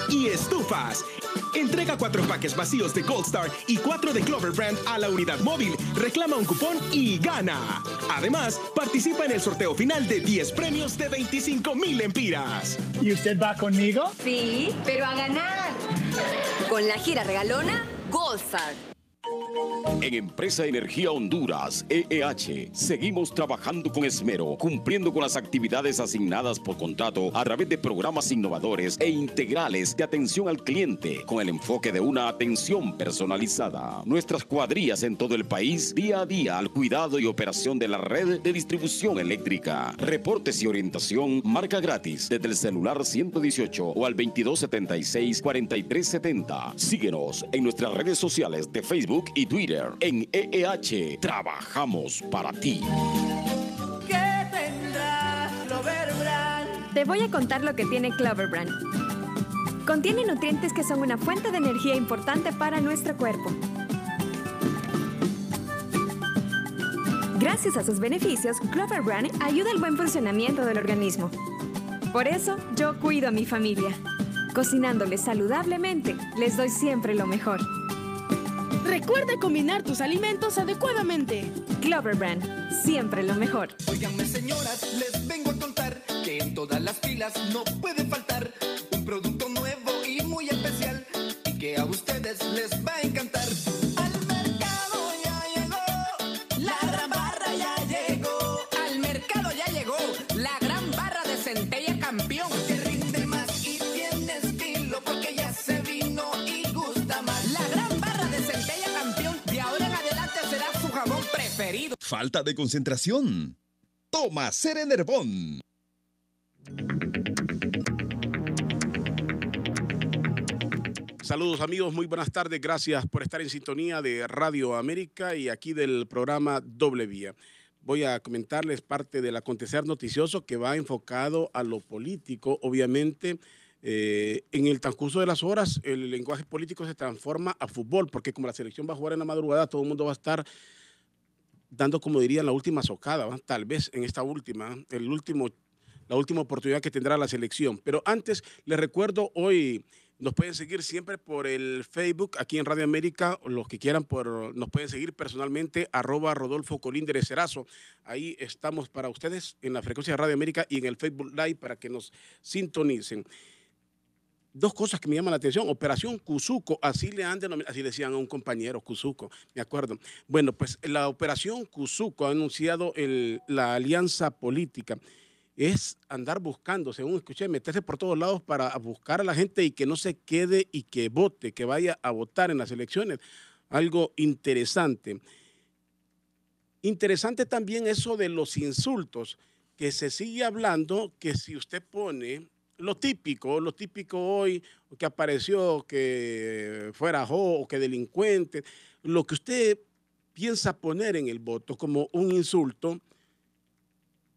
y estufas. Entrega 4 paquetes vacíos de Gold Star y 4 de Clover Brand a la unidad móvil. Reclama un cupón y gana. Además, participa en el sorteo final de 10 premios de 25,000 lempiras. ¿Y usted va conmigo? Sí, pero a ganar. Con la gira regalona Gold Star. En Empresa Energía Honduras, EEH, seguimos trabajando con esmero, cumpliendo con las actividades asignadas por contrato a través de programas innovadores e integrales de atención al cliente, con el enfoque de una atención personalizada. Nuestras cuadrillas en todo el país, día a día al cuidado y operación de la red de distribución eléctrica. Reportes y orientación, marca gratis, desde el celular 118 o al 2276-4370. Síguenos en nuestras redes sociales de Facebook y Twitter. En EEH, trabajamos para ti. ¿Qué tendrá Clover Brand? Te voy a contar lo que tiene Clover Brand. Contiene nutrientes que son una fuente de energía importante para nuestro cuerpo. Gracias a sus beneficios, Clover Brand ayuda al buen funcionamiento del organismo. Por eso, yo cuido a mi familia. Cocinándoles saludablemente, les doy siempre lo mejor. Recuerda combinar tus alimentos adecuadamente. Clover Brand, siempre lo mejor. Óiganme, señoras, les vengo a contar que en todas las filas no puede faltar un producto nuevo y muy especial y que a ustedes les va a encantar. Al mercado ya llegó, la gran barra ya llegó. Al mercado ya llegó, la gran barra de Centella Campeón. Que rinde más y tiene estilo porque ya se vino y gusta más. La gran barra de Centella Campeón, de ahora en adelante será su jabón preferido. Falta de concentración. Toma Serenerbón. Saludos amigos, muy buenas tardes, gracias por estar en sintonía de Radio América y aquí del programa Doble Vía. Voy a comentarles parte del acontecer noticioso que va enfocado a lo político. Obviamente, en el transcurso de las horas, el lenguaje político se transforma a fútbol, porque como la selección va a jugar en la madrugada, todo el mundo va a estar dando, como dirían, la última socada, ¿va? Tal vez en esta última, la última oportunidad que tendrá la selección. Pero antes, les recuerdo, hoy nos pueden seguir siempre por el Facebook, aquí en Radio América, los que quieran, nos pueden seguir personalmente, @RodolfoColíndez-Erazo. Ahí estamos para ustedes en la frecuencia de Radio América y en el Facebook Live para que nos sintonicen. Dos cosas que me llaman la atención. Operación Cuzuco, así le decían a un compañero, Cuzuco, me acuerdo. Bueno, pues la Operación Cuzuco ha anunciado la alianza política. Es andar buscando, según escuché, meterse por todos lados para buscar a la gente y que no se quede y que vote, que vaya a votar en las elecciones. Algo interesante. Interesante también eso de los insultos, que se sigue hablando que si usted pone lo típico hoy, que apareció, que fuera o que delincuente, lo que usted piensa poner en el voto como un insulto,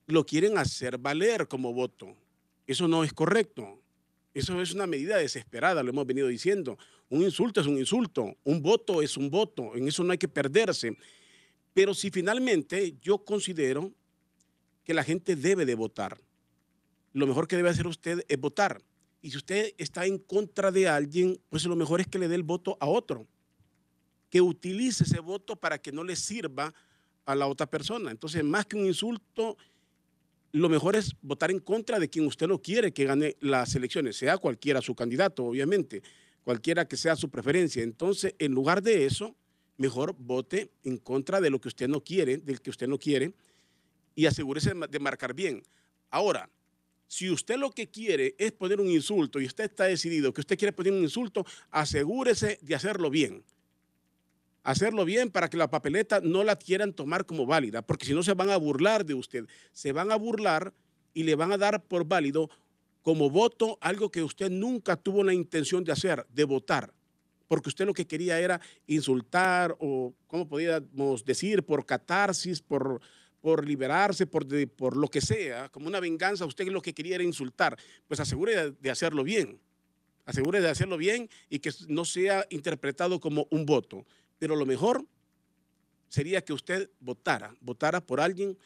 lo quieren hacer valer como voto. Eso no es correcto. Eso es una medida desesperada, lo hemos venido diciendo. Un insulto es un insulto, un voto es un voto, en eso no hay que perderse. Pero si finalmente yo considero que la gente debe de votar, lo mejor que debe hacer usted es votar. Y si usted está en contra de alguien, pues lo mejor es que le dé el voto a otro, que utilice ese voto para que no le sirva a la otra persona. Entonces, más que un insulto, lo mejor es votar en contra de quien usted no quiere que gane las elecciones, sea cualquiera su candidato, obviamente, cualquiera que sea su preferencia. Entonces, en lugar de eso, mejor vote en contra de lo que usted no quiere, del que usted no quiere, y asegúrese de marcar bien. Ahora, si usted lo que quiere es poner un insulto y usted está decidido que usted quiere poner un insulto, asegúrese de hacerlo bien. Hacerlo bien para que la papeleta no la quieran tomar como válida, porque si no se van a burlar de usted. Se van a burlar y le van a dar por válido como voto algo que usted nunca tuvo la intención de hacer, de votar, porque usted lo que quería era insultar o, ¿cómo podríamos decir? Por catarsis, por liberarse, por lo que sea, como una venganza. Usted lo que quería era insultar. Pues asegure de hacerlo bien. Asegure de hacerlo bien y que no sea interpretado como un voto. Pero lo mejor sería que usted votara por alguien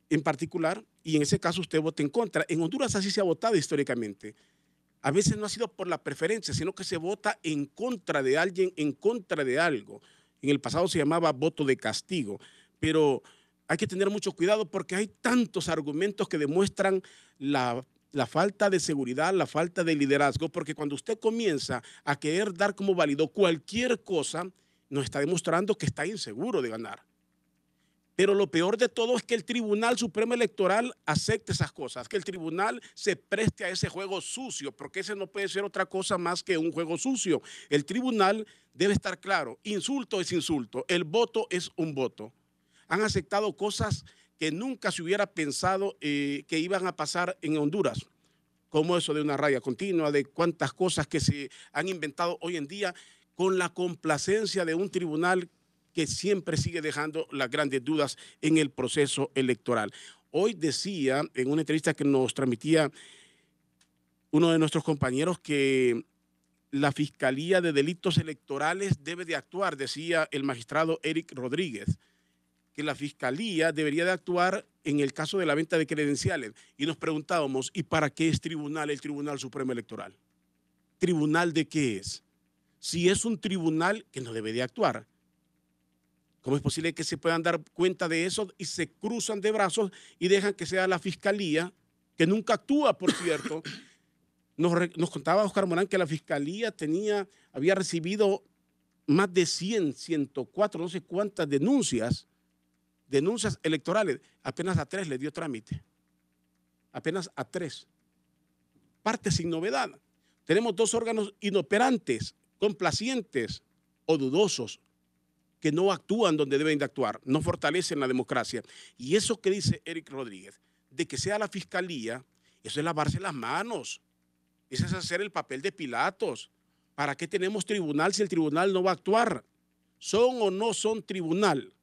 en particular y en ese caso usted vote en contra. En Honduras así se ha votado históricamente. a veces no ha sido por la preferencia, sino que se vota en contra de alguien, en contra de algo. En el pasado se llamaba voto de castigo, pero hay que tener mucho cuidado porque hay tantos argumentos que demuestran la falta de seguridad, la falta de liderazgo, porque cuando usted comienza a querer dar como válido cualquier cosa, nos está demostrando que está inseguro de ganar. Pero lo peor de todo es que el Tribunal Supremo Electoral acepte esas cosas, que el tribunal se preste a ese juego sucio, porque ese no puede ser otra cosa más que un juego sucio. El tribunal debe estar claro, insulto es insulto, el voto es un voto. Han aceptado cosas que nunca se hubiera pensado que iban a pasar en Honduras, como eso de una raya continua, de cuántas cosas que se han inventado hoy en día con la complacencia de un tribunal que siempre sigue dejando las grandes dudas en el proceso electoral. Hoy decía en una entrevista que nos transmitía uno de nuestros compañeros que la Fiscalía de Delitos Electorales debe de actuar, decía el magistrado Eric Rodríguez, que la Fiscalía debería de actuar en el caso de la venta de credenciales. Y nos preguntábamos, ¿y para qué es tribunal el Tribunal Supremo Electoral? ¿Tribunal de qué es? Si es un tribunal que no debe de actuar, ¿cómo es posible que se puedan dar cuenta de eso y se cruzan de brazos y dejan que sea la Fiscalía, que nunca actúa, por cierto? Nos contaba Oscar Morán que la Fiscalía había recibido más de 100, 104, no sé cuántas denuncias electorales. Apenas a 3 le dio trámite. Apenas a 3. Parte sin novedad. Tenemos 2 órganos inoperantes, complacientes o dudosos, que no actúan donde deben de actuar, no fortalecen la democracia. Y eso que dice Eric Rodríguez, de que sea la Fiscalía, eso es lavarse las manos, eso es hacer el papel de Pilatos. ¿Para qué tenemos tribunal si el tribunal no va a actuar? ¿Son o no son tribunal?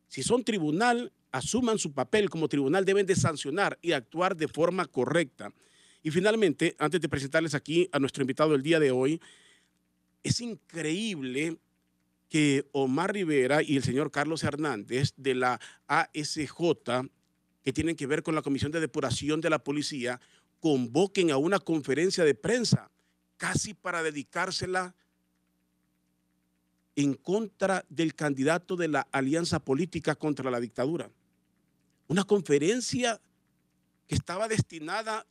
Si son tribunal, asuman su papel como tribunal, deben de sancionar y actuar de forma correcta. Y finalmente, antes de presentarles aquí a nuestro invitado del día de hoy, es increíble que Omar Rivera y el señor Carlos Hernández de la ASJ, que tienen que ver con la Comisión de Depuración de la Policía, convoquen a una conferencia de prensa, casi para dedicársela en contra del candidato de la alianza política contra la dictadura. Una conferencia que estaba destinada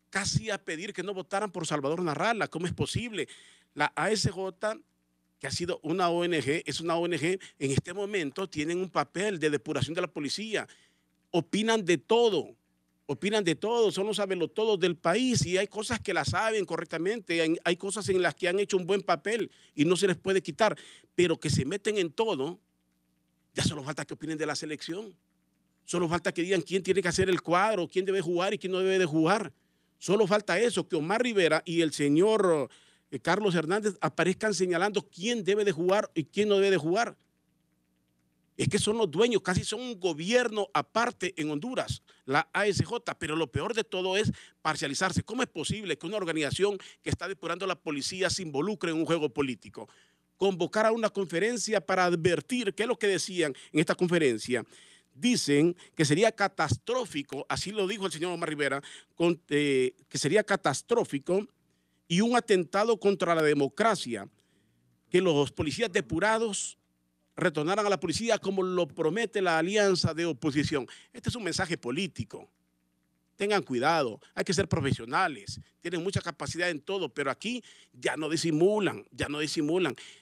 casi a pedir que no votaran por Salvador Narrala. ¿Cómo es posible? La ASJ, que ha sido una ONG, es una ONG, en este momento tienen un papel de depuración de la policía, opinan de todo, son los sabelotodos del país y hay cosas que las saben correctamente, hay cosas en las que han hecho un buen papel y no se les puede quitar, pero que se meten en todo, ya solo falta que opinen de la selección, solo falta que digan quién tiene que hacer el cuadro, quién debe jugar y quién no debe de jugar, solo falta eso, que Omar Rivera y el señor Carlos Hernández aparezcan señalando quién debe de jugar y quién no debe de jugar. Es que son los dueños, casi son un gobierno aparte en Honduras, la ASJ, pero lo peor de todo es parcializarse. ¿Cómo es posible que una organización que está depurando a la policía se involucre en un juego político? Convocar a una conferencia para advertir, ¿qué es lo que decían en esta conferencia? Dicen que sería catastrófico, así lo dijo el señor Omar Rivera, que sería catastrófico y un atentado contra la democracia, que los policías depurados retornaran a la policía como lo promete la alianza de oposición. Este es un mensaje político. Tengan cuidado, hay que ser profesionales, tienen mucha capacidad en todo, pero aquí ya no disimulan,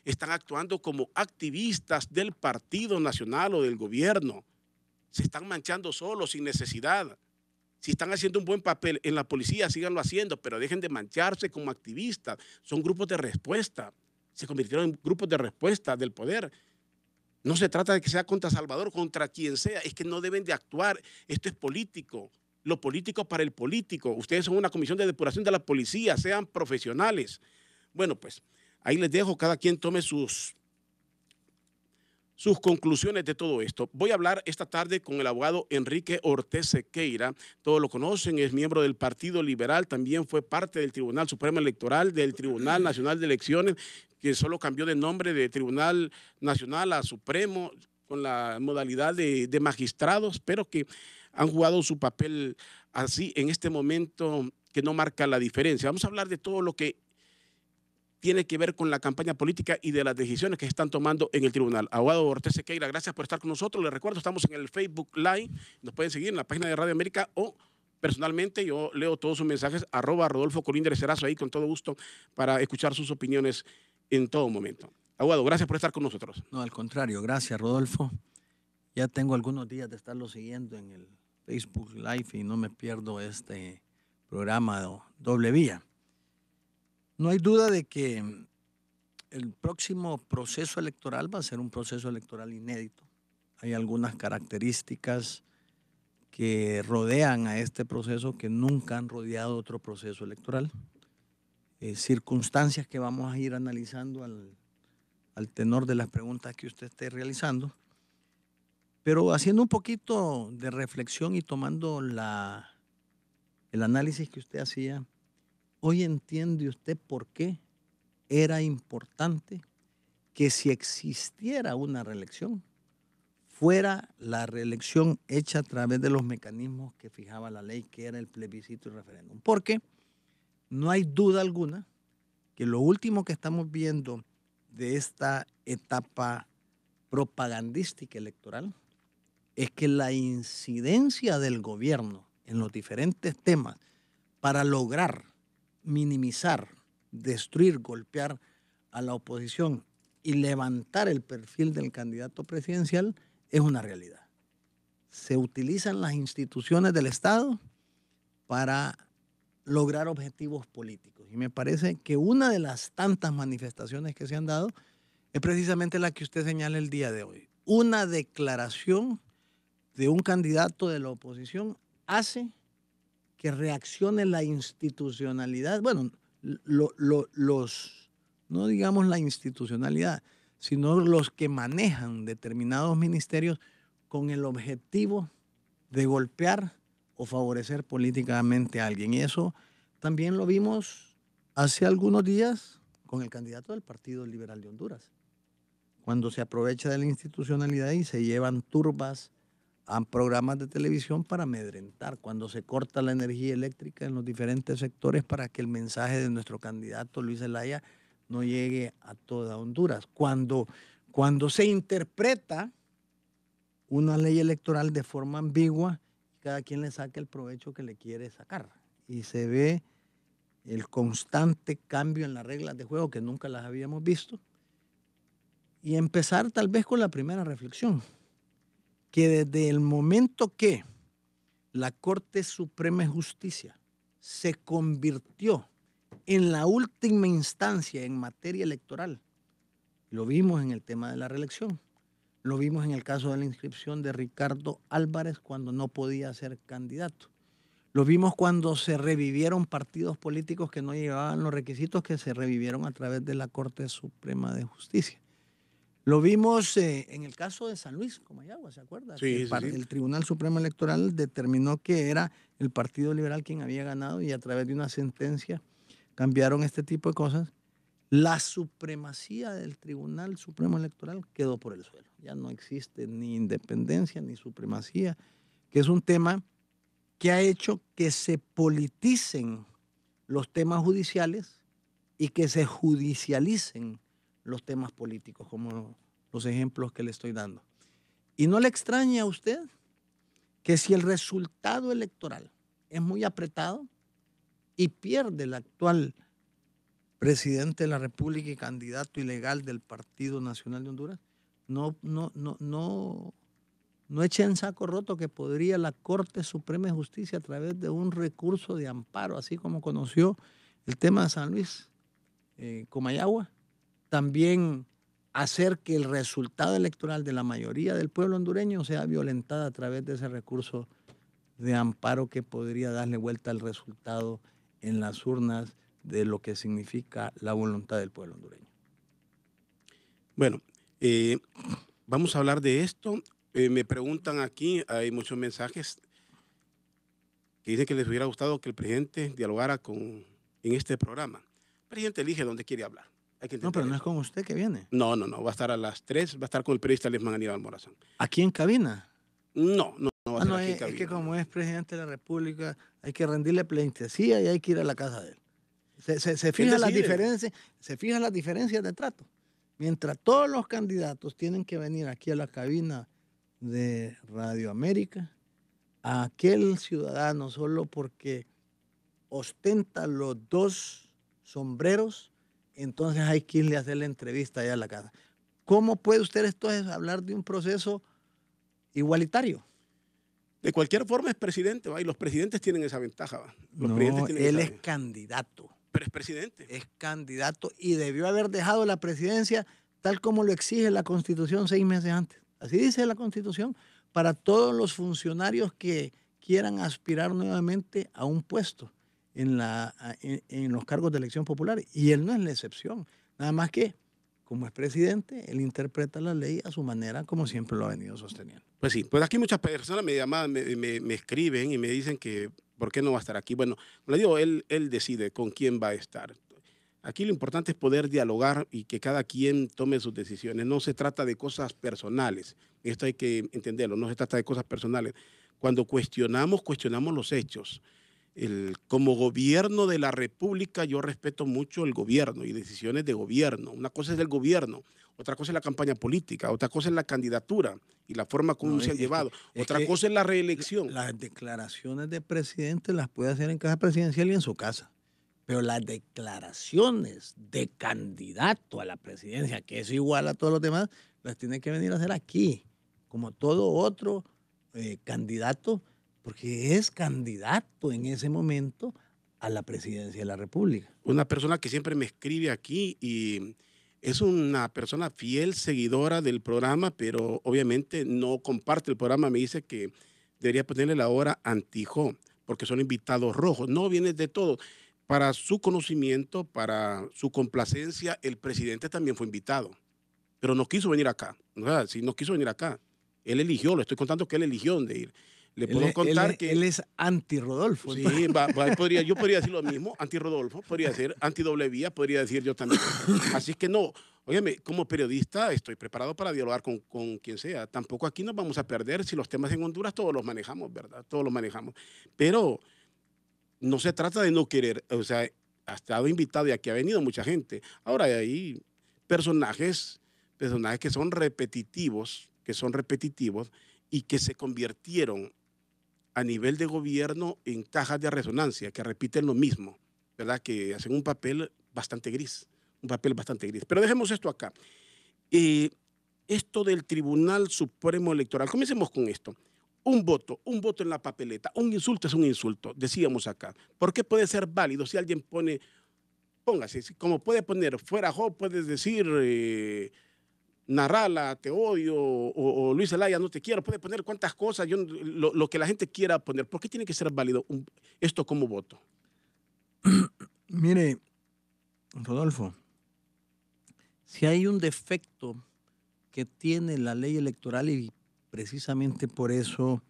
están actuando como activistas del Partido Nacional o del gobierno. Se están manchando solos, sin necesidad. Si están haciendo un buen papel en la policía, síganlo haciendo, pero dejen de mancharse como activistas. Son grupos de respuesta, se convirtieron en grupos de respuesta del poder. No se trata de que sea contra Salvador, contra quien sea, es que no deben de actuar. Esto es político, lo político para el político. Ustedes son una comisión de depuración de la policía, sean profesionales. Bueno, pues ahí les dejo, cada quien tome sus conclusiones de todo esto. Voy a hablar esta tarde con el abogado Enrique Ortiz Sequeira. Todos lo conocen, es miembro del Partido Liberal, también fue parte del Tribunal Supremo Electoral, del Tribunal Nacional de Elecciones, que solo cambió de nombre de Tribunal Nacional a Supremo con la modalidad de magistrados, pero que han jugado su papel así en este momento que no marca la diferencia. Vamos a hablar de todo lo que tiene que ver con la campaña política y de las decisiones que se están tomando en el tribunal. Abogado Ortiz Sequeira, gracias por estar con nosotros. Les recuerdo, estamos en el Facebook Live. Nos pueden seguir en la página de Radio América o personalmente yo leo todos sus mensajes, @Rodolfo Colíndez Serazo, ahí con todo gusto para escuchar sus opiniones en todo momento. Abogado, gracias por estar con nosotros. No, al contrario, gracias, Rodolfo. Ya tengo algunos días de estarlo siguiendo en el Facebook Live y no me pierdo este programa doble vía. No hay duda de que el próximo proceso electoral va a ser un proceso electoral inédito. Hay algunas características que rodean a este proceso que nunca han rodeado otro proceso electoral. Circunstancias que vamos a ir analizando al tenor de las preguntas que usted esté realizando. Pero haciendo un poquito de reflexión y tomando el análisis que usted hacía, hoy entiende usted por qué era importante que si existiera una reelección, fuera la reelección hecha a través de los mecanismos que fijaba la ley, que era el plebiscito y referéndum. Porque no hay duda alguna que lo último que estamos viendo de esta etapa propagandística electoral es que la incidencia del gobierno en los diferentes temas para lograr minimizar, destruir, golpear a la oposición y levantar el perfil del candidato presidencial es una realidad. Se utilizan las instituciones del Estado para lograr objetivos políticos. Y me parece que una de las tantas manifestaciones que se han dado es precisamente la que usted señala el día de hoy. Una declaración de un candidato de la oposición hace que reaccione la institucionalidad, bueno, no digamos la institucionalidad, sino los que manejan determinados ministerios con el objetivo de golpear o favorecer políticamente a alguien. Y eso también lo vimos hace algunos días con el candidato del Partido Liberal de Honduras, cuando se aprovecha de la institucionalidad y se llevan turbas a programas de televisión para amedrentar, cuando se corta la energía eléctrica en los diferentes sectores para que el mensaje de nuestro candidato Luis Zelaya no llegue a toda Honduras, cuando se interpreta una ley electoral de forma ambigua, cada quien le saca el provecho que le quiere sacar. Y se ve el constante cambio en las reglas de juego que nunca las habíamos visto. Y empezar tal vez con la primera reflexión, que desde el momento que la Corte Suprema de Justicia se convirtió en la última instancia en materia electoral, lo vimos en el tema de la reelección, lo vimos en el caso de la inscripción de Ricardo Álvarez cuando no podía ser candidato, lo vimos cuando se revivieron partidos políticos que no llevaban los requisitos, que se revivieron a través de la Corte Suprema de Justicia. Lo vimos en el caso de San Luis, Comayagua, ¿se acuerda? Sí, El Tribunal Supremo Electoral determinó que era el Partido Liberal quien había ganado y a través de una sentencia cambiaron este tipo de cosas. La supremacía del Tribunal Supremo Electoral quedó por el suelo. Ya no existe ni independencia ni supremacía, que es un tema que ha hecho que se politicen los temas judiciales y que se judicialicen los temas políticos, como los ejemplos que le estoy dando. Y no le extraña a usted que si el resultado electoral es muy apretado y pierde el actual presidente de la República y candidato ilegal del Partido Nacional de Honduras, no eche en saco roto que podría la Corte Suprema de Justicia, a través de un recurso de amparo, así como conoció el tema de San Luis, Comayagua, también hacer que el resultado electoral de la mayoría del pueblo hondureño sea violentado a través de ese recurso de amparo que podría darle vuelta al resultado en las urnas de lo que significa la voluntad del pueblo hondureño. Bueno, vamos a hablar de esto. Me preguntan aquí, hay muchos mensajes que dicen que les hubiera gustado que el presidente dialogara en este programa. El presidente elige donde quiere hablar. No, pero no es con usted que viene. No, va a estar a las 3, va a estar con el periodista Lesman Aníbal Morazán. ¿Aquí en cabina? No. No va a ser aquí en es que cabina. como es presidente de la República, hay que rendirle pleitesía y hay que ir a la casa de él. Se fija las decide. diferencias, se fijan las diferencias de trato. Mientras todos los candidatos tienen que venir aquí a la cabina de Radio América, a aquel ciudadano solo porque ostenta los dos sombreros, entonces hay que irle a hacer la entrevista allá a la casa. ¿Cómo puede usted entonces hablar de un proceso igualitario? De cualquier forma es presidente, ¿va? Y los presidentes tienen esa ventaja. ¿Va? Los No, presidentes tienen él esa- es candidato. Pero es presidente. Es candidato y debió haber dejado la presidencia tal como lo exige la Constitución 6 meses antes. Así dice la Constitución, para todos los funcionarios que quieran aspirar nuevamente a un puesto en los cargos de elección popular. Y él no es la excepción. Nada más que, como es presidente, él interpreta la ley a su manera, como siempre lo ha venido sosteniendo. Pues sí, pues aquí muchas personas me llaman, me escriben y me dicen que ¿por qué no va a estar aquí? Bueno, le digo, él decide con quién va a estar. Aquí lo importante es poder dialogar y que cada quien tome sus decisiones. No se trata de cosas personales. Esto hay que entenderlo, no se trata de cosas personales. Cuando cuestionamos los hechos. Como gobierno de la República, yo respeto mucho el gobierno y decisiones de gobierno. Una cosa es el gobierno, otra cosa es la campaña política, otra cosa es la candidatura y la forma como se han llevado. Otra cosa es la reelección. Las declaraciones de presidente las puede hacer en casa presidencial y en su casa. Pero las declaraciones de candidato a la presidencia, que es igual a todos los demás, las tiene que venir a hacer aquí, como todo otro candidato, porque es candidato en ese momento a la presidencia de la República. Una persona que siempre me escribe aquí y es una persona fiel seguidora del programa, pero obviamente no comparte el programa. Me dice que debería ponerle la hora antijo, porque son invitados rojos. No viene de todo. Para su conocimiento, para su complacencia, el presidente también fue invitado, pero no quiso venir acá. ¿No? Sí, no quiso venir acá. Él eligió, le estoy contando que él eligió dónde ir. Le puedo contar que él es anti-Rodolfo. Sí, yo podría decir lo mismo, anti-Rodolfo, podría ser anti-doble vía, podría decir yo también. Así que no, óyeme, como periodista estoy preparado para dialogar con quien sea. Tampoco aquí nos vamos a perder si los temas en Honduras todos los manejamos, ¿verdad? Todos los manejamos. Pero no se trata de no querer, o sea, ha estado invitado y aquí ha venido mucha gente. Ahora hay personajes que son repetitivos y que se convirtieron a nivel de gobierno en cajas de resonancia, que repiten lo mismo, ¿verdad? Que hacen un papel bastante gris. Pero dejemos esto acá. Esto del Tribunal Supremo Electoral, comencemos con esto. Un voto en la papeleta, un insulto es un insulto, decíamos acá. ¿Por qué puede ser válido si alguien póngase, como puede poner fuera Jo, puedes decir Narrala, te odio, o Luis Zelaya, no te quiero, puede poner cuantas cosas, lo que la gente quiera poner. ¿Por qué tiene que ser válido esto como voto? Mire, Rodolfo, si hay un defecto que tiene la ley electoral y precisamente por eso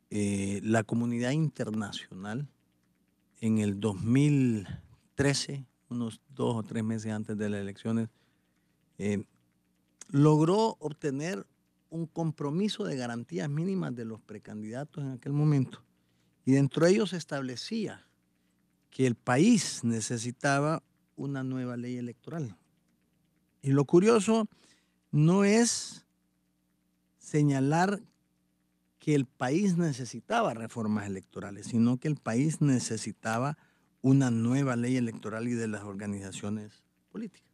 la comunidad internacional en el 2013, unos 2 o 3 meses antes de las elecciones, logró obtener un compromiso de garantías mínimas de los precandidatos en aquel momento. Y dentro de ellos se establecía que el país necesitaba una nueva ley electoral. Y lo curioso no es señalar que el país necesitaba reformas electorales, sino que el país necesitaba una nueva ley electoral y de las organizaciones políticas.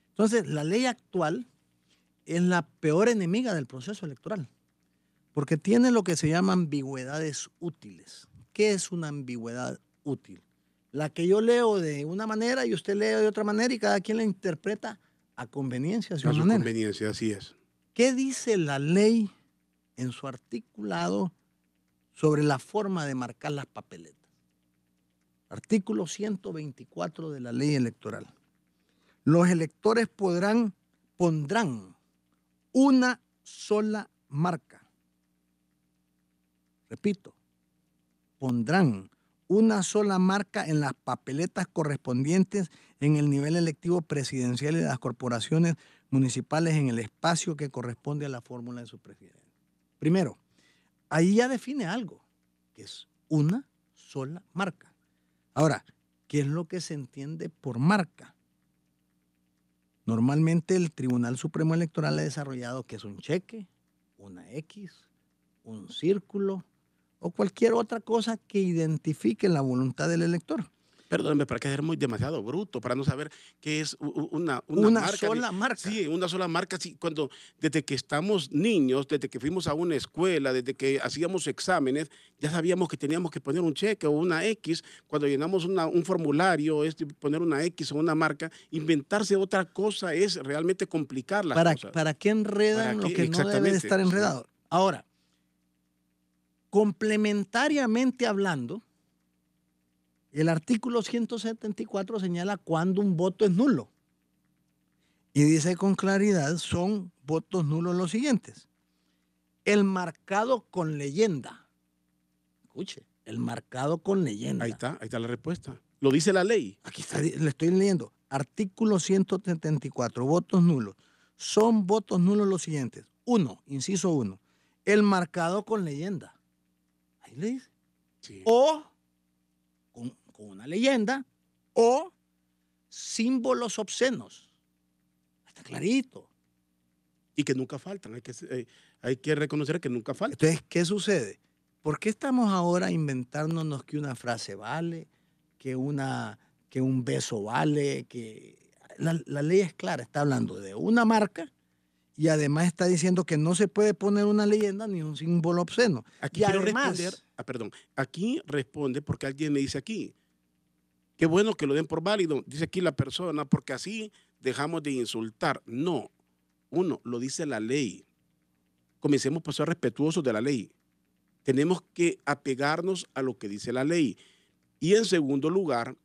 Entonces, la ley actual es la peor enemiga del proceso electoral, porque tiene lo que se llama ambigüedades útiles. ¿Qué es una ambigüedad útil? La que yo leo de una manera y usted lee de otra manera y cada quien la interpreta a conveniencia. A su conveniencia, así es. ¿Qué dice la ley en su articulado sobre la forma de marcar las papeletas? Artículo 124 de la ley electoral. Los electores pondrán una sola marca. Repito, pondrán una sola marca en las papeletas correspondientes en el nivel electivo presidencial y de las corporaciones municipales en el espacio que corresponde a la fórmula de su presidente. Primero, ahí ya define algo, que es una sola marca. Ahora, ¿qué es lo que se entiende por marca? Normalmente el Tribunal Supremo Electoral ha desarrollado que es un cheque, una X, un círculo o cualquier otra cosa que identifique la voluntad del elector. Perdóname, para que ser muy demasiado bruto, para no saber qué es una marca. Sola marca. Sí, una sola marca. Sí, desde que estamos niños, desde que fuimos a una escuela, desde que hacíamos exámenes, ya sabíamos que teníamos que poner un cheque o una X. Cuando llenamos un formulario, poner una X o una marca. Inventarse otra cosa es realmente complicar las cosas. ¿Para qué enredan lo que no debe de estar enredado? Sí. Ahora, complementariamente hablando, el artículo 174 señala cuando un voto es nulo. Y dice con claridad, son votos nulos los siguientes. El marcado con leyenda. Escuche, el marcado con leyenda. Ahí está la respuesta. Lo dice la ley. Aquí está, le estoy leyendo. Artículo 174, votos nulos. Son votos nulos los siguientes. 1, inciso 1, el marcado con leyenda. Ahí le dice. Sí. O con una leyenda o símbolos obscenos. Está clarito. Y que nunca faltan. Hay que reconocer que nunca faltan. Entonces, ¿qué sucede? ¿Por qué estamos ahora inventándonos que una frase vale, que un beso vale? Que la ley es clara, está hablando de una marca y además está diciendo que no se puede poner una leyenda ni un símbolo obsceno. Aquí quiero responder, aquí responde porque alguien me dice aquí, qué bueno que lo den por válido, dice aquí la persona, porque así dejamos de insultar. No, lo dice la ley. Comencemos por ser respetuosos de la ley. Tenemos que apegarnos a lo que dice la ley. Y en segundo lugar,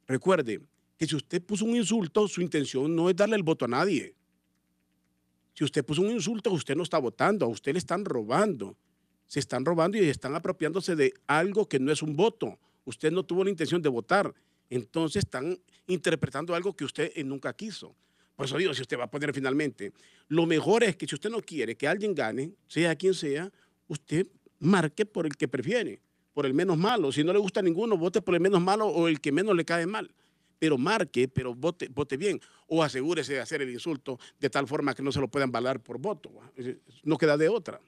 recuerde que si usted puso un insulto, su intención no es darle el voto a nadie. Si usted puso un insulto, usted no está votando, a usted le están robando. Se están robando y están apropiándose de algo que no es un voto. Usted no tuvo la intención de votar. Entonces están interpretando algo que usted nunca quiso. Por eso digo, si usted va a poner finalmente, lo mejor es que si usted no quiere que alguien gane, sea quien sea, usted marque por el que prefiere, por el menos malo. Si no le gusta ninguno, vote por el menos malo o el que menos le cae mal. Pero marque, pero vote bien. O asegúrese de hacer el insulto de tal forma que no se lo puedan avalar por voto. No queda de otra.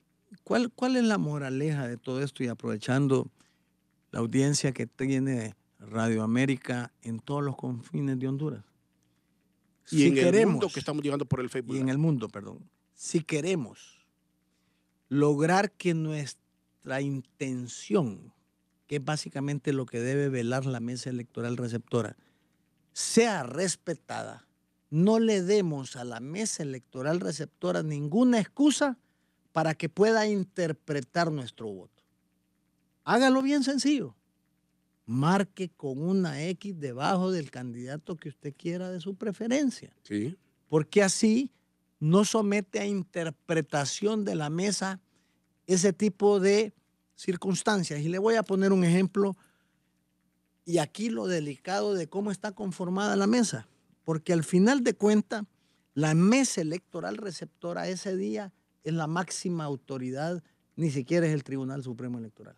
¿Cuál es la moraleja de todo esto? Y aprovechando la audiencia que tiene Radio América en todos los confines de Honduras. Y en el mundo que estamos llegando por el Facebook. Y en el mundo, perdón. Si queremos lograr que nuestra intención, que es básicamente lo que debe velar la mesa electoral receptora, sea respetada, no le demos a la mesa electoral receptora ninguna excusa para que pueda interpretar nuestro voto. Hágalo bien sencillo. Marque con una X debajo del candidato que usted quiera de su preferencia. Sí. Porque así no somete a interpretación de la mesa ese tipo de circunstancias. Y le voy a poner un ejemplo. Y aquí lo delicado de cómo está conformada la mesa. Porque al final de cuentas, la mesa electoral receptora ese día es la máxima autoridad, ni siquiera es el Tribunal Supremo Electoral.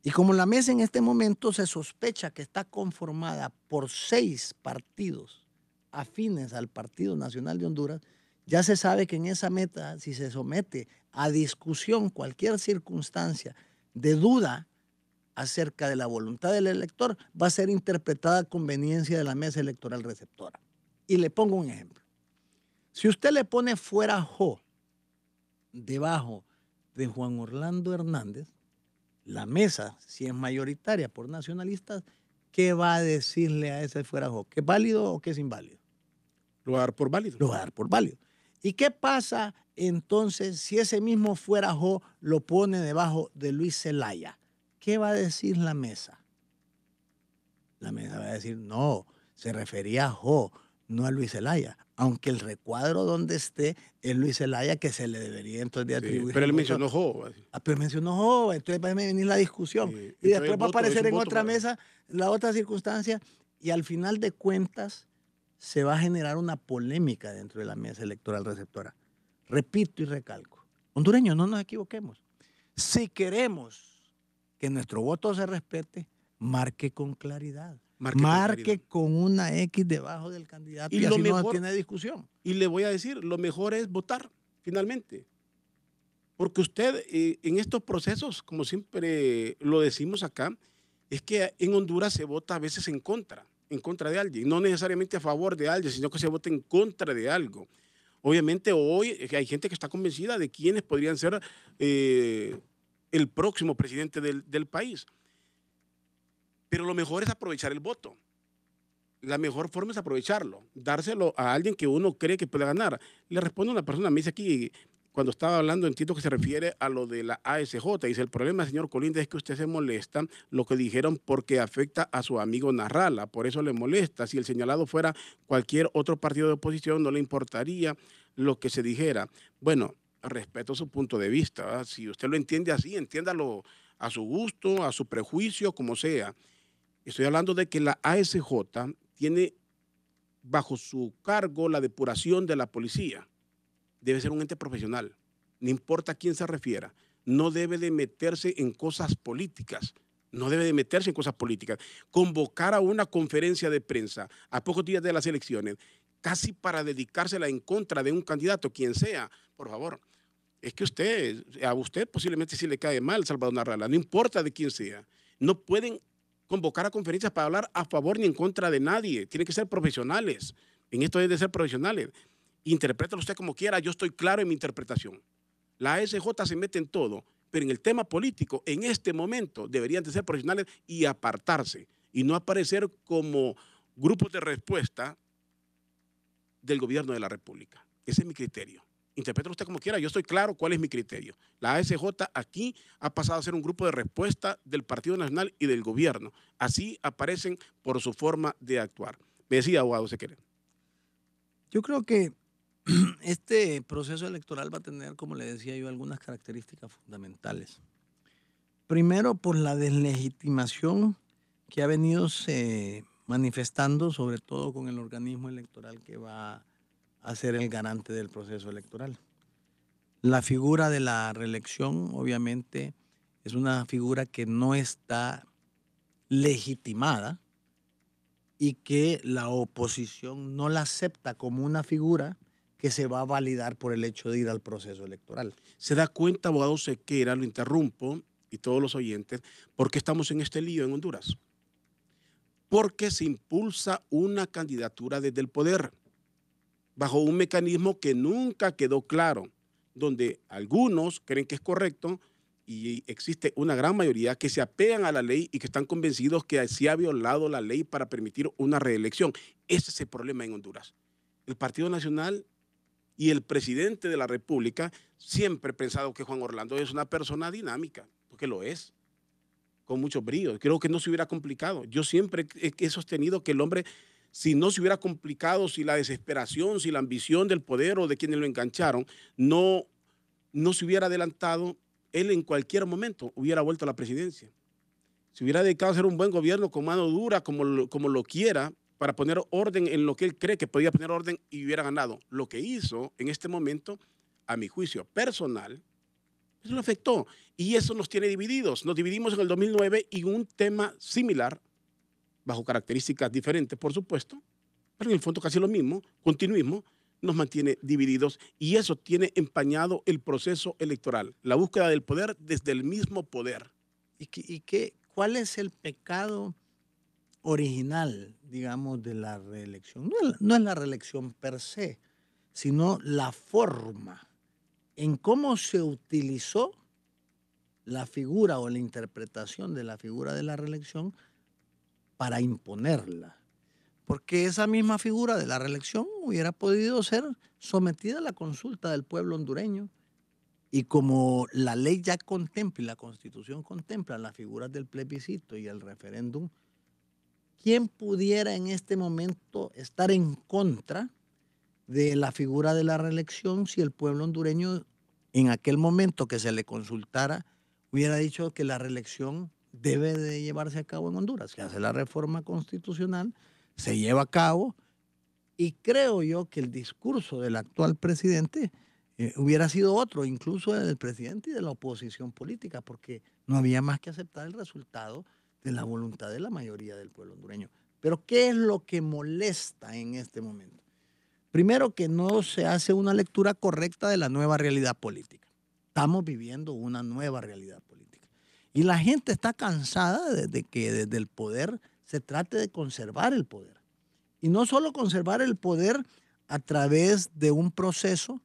Y como la mesa en este momento se sospecha que está conformada por 6 partidos afines al Partido Nacional de Honduras, ya se sabe que en esa meta, si se somete a discusión cualquier circunstancia de duda acerca de la voluntad del elector, va a ser interpretada a conveniencia de la mesa electoral receptora. Y le pongo un ejemplo. Si usted le pone fuera Jo debajo de Juan Orlando Hernández, la mesa, si es mayoritaria por nacionalistas, ¿qué va a decirle a ese fuera Jo? ¿Que es válido o que es inválido? Lo va a dar por válido. Lo va a dar por válido. ¿Y qué pasa entonces si ese mismo fuera Jo lo pone debajo de Luis Zelaya? ¿Qué va a decir la mesa? La mesa va a decir, no, se refería a Jo, no a Luis Zelaya. Aunque el recuadro donde esté es Luis Zelaya, que se le debería entonces de atribuir. Sí, pero él mencionó Jo. Pero mencionó Jo, entonces va a venir la discusión. Sí, y después va a aparecer en otra mesa la otra circunstancia y al final de cuentas se va a generar una polémica dentro de la mesa electoral receptora. Repito y recalco. Hondureños, no nos equivoquemos. Si queremos que nuestro voto se respete, marque con claridad. Marque con una X debajo del candidato y así no tiene discusión. Y le voy a decir, lo mejor es votar, finalmente. Porque usted en estos procesos, como siempre lo decimos acá, es que en Honduras se vota a veces en contra de alguien. No necesariamente a favor de alguien, sino que se vota en contra de algo. Obviamente hoy hay gente que está convencida de quiénes podrían ser el próximo presidente del país. Pero lo mejor es aprovechar el voto. La mejor forma es aprovecharlo, dárselo a alguien que uno cree que puede ganar. Le responde una persona, me dice aquí, cuando estaba hablando, entiendo que se refiere a lo de la ASJ. Dice, el problema, señor Colinde, es que usted se molesta lo que dijeron porque afecta a su amigo Narrala. Por eso le molesta. Si el señalado fuera cualquier otro partido de oposición, no le importaría lo que se dijera. Bueno, respeto su punto de vista, ¿verdad? Si usted lo entiende así, entiéndalo a su gusto, a su prejuicio, como sea. Estoy hablando de que la ASJ tiene bajo su cargo la depuración de la policía. Debe ser un ente profesional, no importa a quién se refiera. No debe de meterse en cosas políticas. Convocar a una conferencia de prensa a pocos días de las elecciones, casi para dedicársela en contra de un candidato, quien sea, por favor. Es que a usted posiblemente sí le cae mal Salvador Narrala, no importa de quién sea. No pueden convocar a conferencias para hablar a favor ni en contra de nadie. Tienen que ser profesionales. En esto deben de ser profesionales. Interprétalo usted como quiera, yo estoy claro en mi interpretación. La ASJ se mete en todo, pero en el tema político, en este momento, deberían de ser profesionales y apartarse, y no aparecer como grupos de respuesta del gobierno de la República. Ese es mi criterio. Interprétalo usted como quiera, yo estoy claro cuál es mi criterio. La ASJ aquí ha pasado a ser un grupo de respuesta del Partido Nacional y del gobierno. Así aparecen por su forma de actuar. Me decía, abogado, ¿se quiere? Yo creo que este proceso electoral va a tener, como le decía yo, algunas características fundamentales. Primero, por la deslegitimación que ha venido manifestando, sobre todo con el organismo electoral que va a ser el garante del proceso electoral. La figura de la reelección, obviamente, es una figura que no está legitimada y que la oposición no la acepta como una figura que se va a validar por el hecho de ir al proceso electoral. ¿Se da cuenta, abogado Sequera, lo interrumpo, y todos los oyentes, por qué estamos en este lío en Honduras? Porque se impulsa una candidatura desde el poder, bajo un mecanismo que nunca quedó claro, donde algunos creen que es correcto y existe una gran mayoría que se apegan a la ley y que están convencidos que se ha violado la ley para permitir una reelección. Ese es el problema en Honduras. El Partido Nacional y el presidente de la República siempre he pensado que Juan Orlando es una persona dinámica, porque lo es, con mucho brío. Creo que no se hubiera complicado. Yo siempre he sostenido que el hombre, si no se hubiera complicado, si la desesperación, si la ambición del poder o de quienes lo engancharon, no se hubiera adelantado, él en cualquier momento hubiera vuelto a la presidencia. Se hubiera dedicado a hacer un buen gobierno con mano dura, como lo quiera, para poner orden en lo que él cree que podía poner orden y hubiera ganado. Lo que hizo en este momento, a mi juicio personal, eso lo afectó. Y eso nos tiene divididos. Nos dividimos en el 2009 y un tema similar, bajo características diferentes, por supuesto, pero en el fondo casi lo mismo, continuismo, nos mantiene divididos y eso tiene empañado el proceso electoral, la búsqueda del poder desde el mismo poder. ¿Cuál es el pecado original, digamos, de la reelección? No es la reelección per se, sino la forma en cómo se utilizó la figura o la interpretación de la figura de la reelección para imponerla. Porque esa misma figura de la reelección hubiera podido ser sometida a la consulta del pueblo hondureño. Y como la ley ya contempla y la Constitución contempla las figuras del plebiscito y el referéndum, ¿quién pudiera en este momento estar en contra de la figura de la reelección si el pueblo hondureño en aquel momento que se le consultara hubiera dicho que la reelección debe de llevarse a cabo en Honduras? Se hace la reforma constitucional, se lleva a cabo y creo yo que el discurso del actual presidente hubiera sido otro, incluso del presidente y de la oposición política, porque no había más que aceptar el resultado de la voluntad de la mayoría del pueblo hondureño. Pero ¿qué es lo que molesta en este momento? Primero, que no se hace una lectura correcta de la nueva realidad política. Estamos viviendo una nueva realidad política. Y la gente está cansada de que desde el poder se trate de conservar el poder. Y no solo conservar el poder a través de un proceso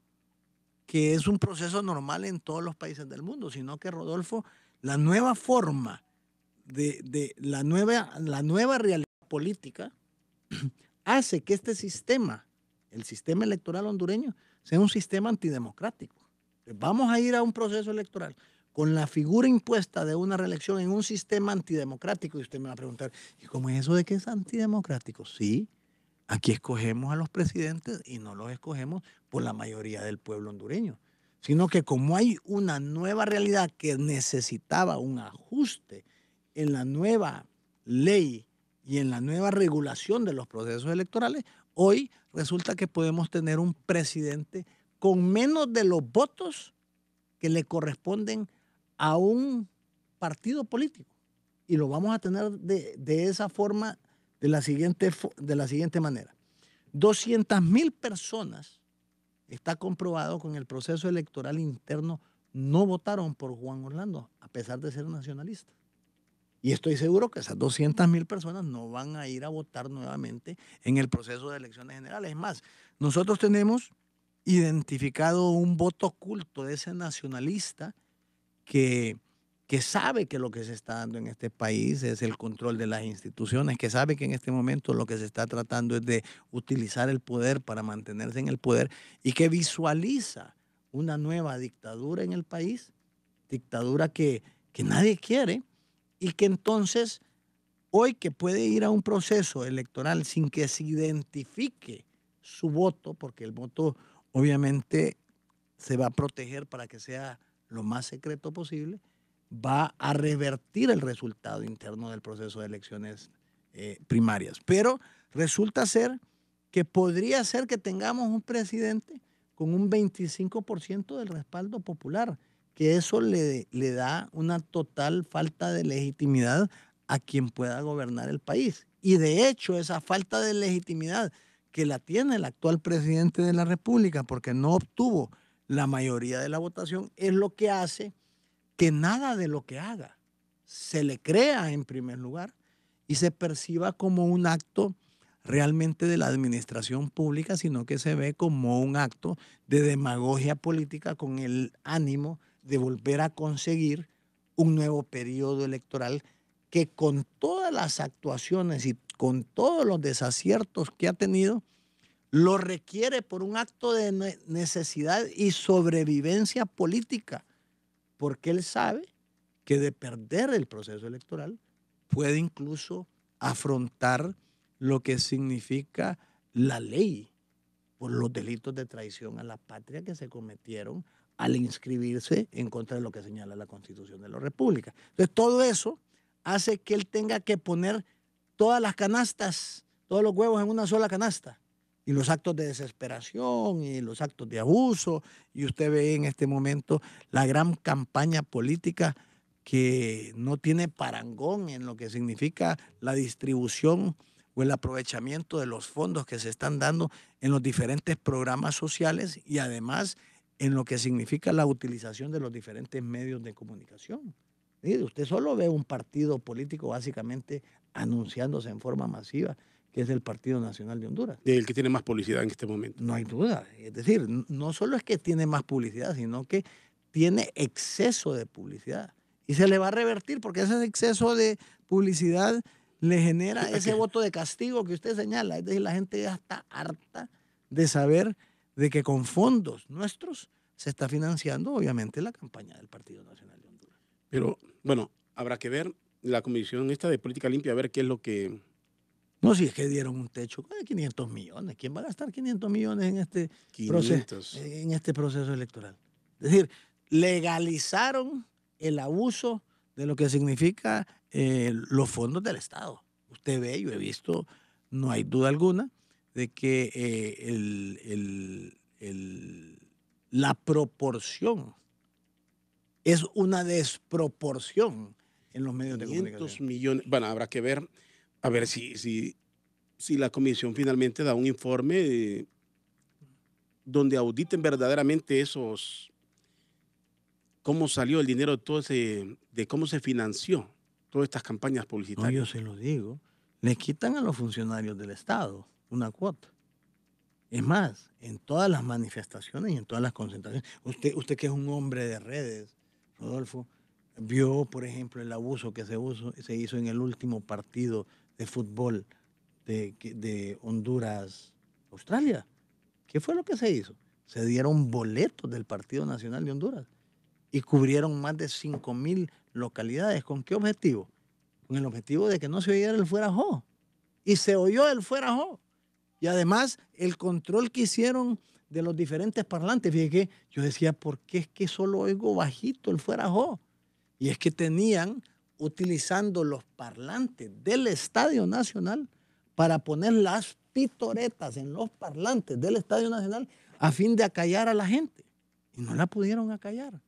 que es un proceso normal en todos los países del mundo, sino que, Rodolfo, la nueva forma de la nueva realidad política hace que este sistema, el sistema electoral hondureño, sea un sistema antidemocrático. Vamos a ir a un proceso electoral con la figura impuesta de una reelección en un sistema antidemocrático. Y usted me va a preguntar, ¿y cómo es eso de que es antidemocrático? Sí, aquí escogemos a los presidentes y no los escogemos por la mayoría del pueblo hondureño, sino que como hay una nueva realidad que necesitaba un ajuste en la nueva ley y en la nueva regulación de los procesos electorales, hoy resulta que podemos tener un presidente con menos de los votos que le corresponden a un partido político. Y lo vamos a tener de esa forma, de la siguiente manera. 200,000 personas, está comprobado, con el proceso electoral interno, no votaron por Juan Orlando, a pesar de ser nacionalista. Y estoy seguro que esas 200,000 personas no van a ir a votar nuevamente en el proceso de elecciones generales. Es más, nosotros tenemos identificado un voto oculto de ese nacionalista que sabe que lo que se está dando en este país es el control de las instituciones, que sabe que en este momento lo que se está tratando es de utilizar el poder para mantenerse en el poder y que visualiza una nueva dictadura en el país, dictadura que nadie quiere, y que entonces hoy, que puede ir a un proceso electoral sin que se identifique su voto, porque el voto obviamente se va a proteger para que sea lo más secreto posible, va a revertir el resultado interno del proceso de elecciones primarias. Pero resulta ser que podría ser que tengamos un presidente con un 25% del respaldo popular, que eso le da una total falta de legitimidad a quien pueda gobernar el país. Y de hecho, esa falta de legitimidad que la tiene el actual presidente de la República, porque no obtuvo la mayoría de la votación, es lo que hace que nada de lo que haga se le crea en primer lugar y se perciba como un acto realmente de la administración pública, sino que se ve como un acto de demagogia política con el ánimo de volver a conseguir un nuevo periodo electoral que, con todas las actuaciones y con todos los desaciertos que ha tenido, lo requiere por un acto de necesidad y sobrevivencia política, porque él sabe que de perder el proceso electoral puede incluso afrontar lo que significa la ley por los delitos de traición a la patria que se cometieron al inscribirse en contra de lo que señala la Constitución de la República. Entonces, todo eso hace que él tenga que poner todas las canastas, todos los huevos en una sola canasta. Y los actos de desesperación y los actos de abuso, y usted ve en este momento la gran campaña política que no tiene parangón en lo que significa la distribución o el aprovechamiento de los fondos que se están dando en los diferentes programas sociales y además en lo que significa la utilización de los diferentes medios de comunicación. Mire, usted solo ve un partido político básicamente anunciándose en forma masiva, que es el Partido Nacional de Honduras. El que tiene más publicidad en este momento. No hay duda. Es decir, no solo es que tiene más publicidad, sino que tiene exceso de publicidad. Y se le va a revertir porque ese exceso de publicidad le genera ese voto de castigo que usted señala. Es decir, la gente ya está harta de saber de que con fondos nuestros se está financiando, obviamente, la campaña del Partido Nacional de Honduras. Pero, bueno, habrá que ver la comisión esta de política limpia, a ver qué es lo que... No, si es que dieron un techo de 500 millones. ¿Quién va a gastar 500 millones en este proceso electoral? Es decir, legalizaron el abuso de lo que significa los fondos del Estado. Usted ve, yo he visto, no hay duda alguna, de que la proporción es una desproporción en los medios de 500 comunicación. millones. Bueno, habrá que ver, a ver si la comisión finalmente da un informe donde auditen verdaderamente cómo salió el dinero de todo de cómo se financió todas estas campañas No, publicitarias. yo se lo digo. Le quitan a los funcionarios del Estado una cuota. Es más, en todas las manifestaciones y en todas las concentraciones, usted que es un hombre de redes, Rodolfo, vio, por ejemplo, el abuso que se hizo en el último partido de fútbol de Honduras-Australia. ¿Qué fue lo que se hizo? Se dieron boletos del Partido Nacional de Honduras y cubrieron más de 5,000 localidades. ¿Con qué objetivo? Con el objetivo de que no se oyera el fuera jo. Y se oyó el fuera jo. Y además, el control que hicieron de los diferentes parlantes, fíjate que yo decía, ¿por qué es que solo oigo bajito el fuera jo? Y es que tenían, utilizando los parlantes del Estadio Nacional para poner las pitoretas en los parlantes del Estadio Nacional a fin de acallar a la gente. Y no la pudieron acallar.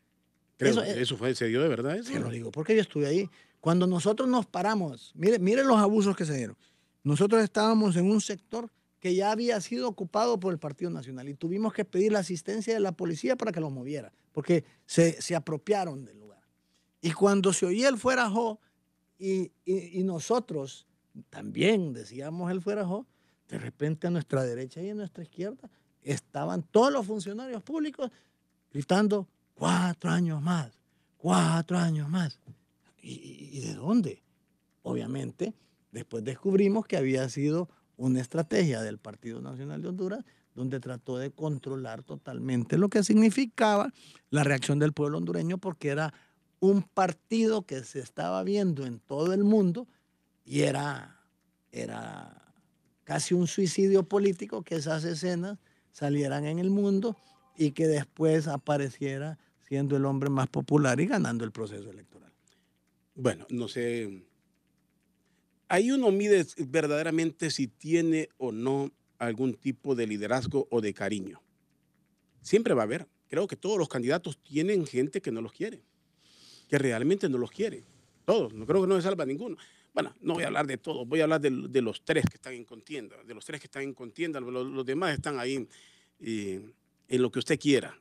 Se dio de verdad eso. Se lo digo, porque yo estuve ahí. Cuando nosotros nos paramos, mire los abusos que se dieron. Nosotros estábamos en un sector que ya había sido ocupado por el Partido Nacional y tuvimos que pedir la asistencia de la policía para que los moviera, porque se apropiaron del lugar. Y cuando se oía el fuera jo y nosotros también decíamos el fuera jo, de repente a nuestra derecha y a nuestra izquierda estaban todos los funcionarios públicos gritando 4 años más, 4 años más. ¿Y de dónde? Obviamente, después descubrimos que había sido una estrategia del Partido Nacional de Honduras donde trató de controlar totalmente lo que significaba la reacción del pueblo hondureño, porque era un partido que se estaba viendo en todo el mundo y era casi un suicidio político que esas escenas salieran en el mundo y que después apareciera siendo el hombre más popular y ganando el proceso electoral. Bueno, no sé. Ahí uno mide verdaderamente si tiene o no algún tipo de liderazgo o de cariño. Siempre va a haber. Creo que todos los candidatos tienen gente que no los quiere, que realmente no los quiere. Todos. No creo que no se salva ninguno. Bueno, no voy a hablar de todos, voy a hablar de los 3 que están en contienda. De los 3 que están en contienda, los demás están ahí en lo que usted quiera.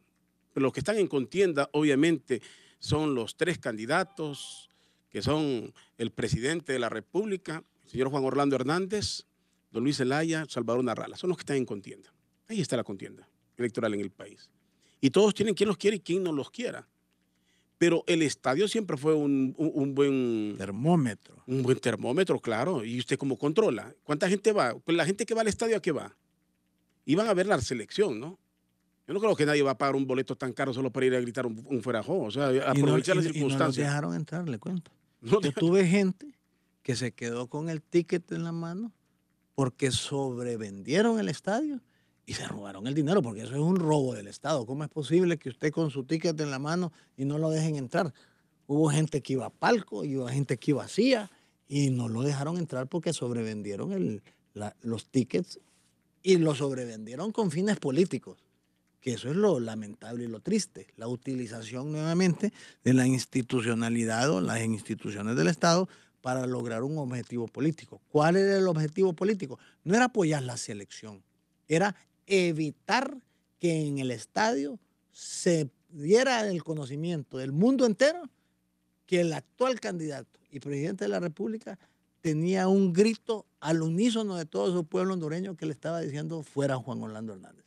Pero los que están en contienda, obviamente, son los 3 candidatos, que son el presidente de la República, el señor Juan Orlando Hernández, don Luis Zelaya, Salvador Narrala. Son los que están en contienda. Ahí está la contienda electoral en el país. Y todos tienen quien los quiere y quien no los quiera. Pero el estadio siempre fue un buen termómetro. Un buen termómetro, claro. ¿Y usted cómo controla? ¿Cuánta gente va? Pues la gente que va al estadio, ¿a qué va? Iban a ver la selección, ¿no? Yo no creo que nadie va a pagar un boleto tan caro solo para ir a gritar un fuera jo. O sea, aprovechar las circunstancias. Y no los dejaron entrar, le cuento. Yo tuve gente que se quedó con el ticket en la mano porque sobrevendieron el estadio y se robaron el dinero, porque eso es un robo del Estado. ¿Cómo es posible que usted con su ticket en la mano y no lo dejen entrar? Hubo gente que iba a palco, y hubo gente que iba vacía y no lo dejaron entrar porque sobrevendieron los tickets y lo sobrevendieron con fines políticos, que eso es lo lamentable y lo triste, la utilización nuevamente de la institucionalidad o las instituciones del Estado para lograr un objetivo político. ¿Cuál era el objetivo político? No era apoyar la selección, era evitar que en el estadio se diera el conocimiento del mundo entero que el actual candidato y presidente de la República tenía un grito al unísono de todo su pueblo hondureño que le estaba diciendo fuera Juan Orlando Hernández.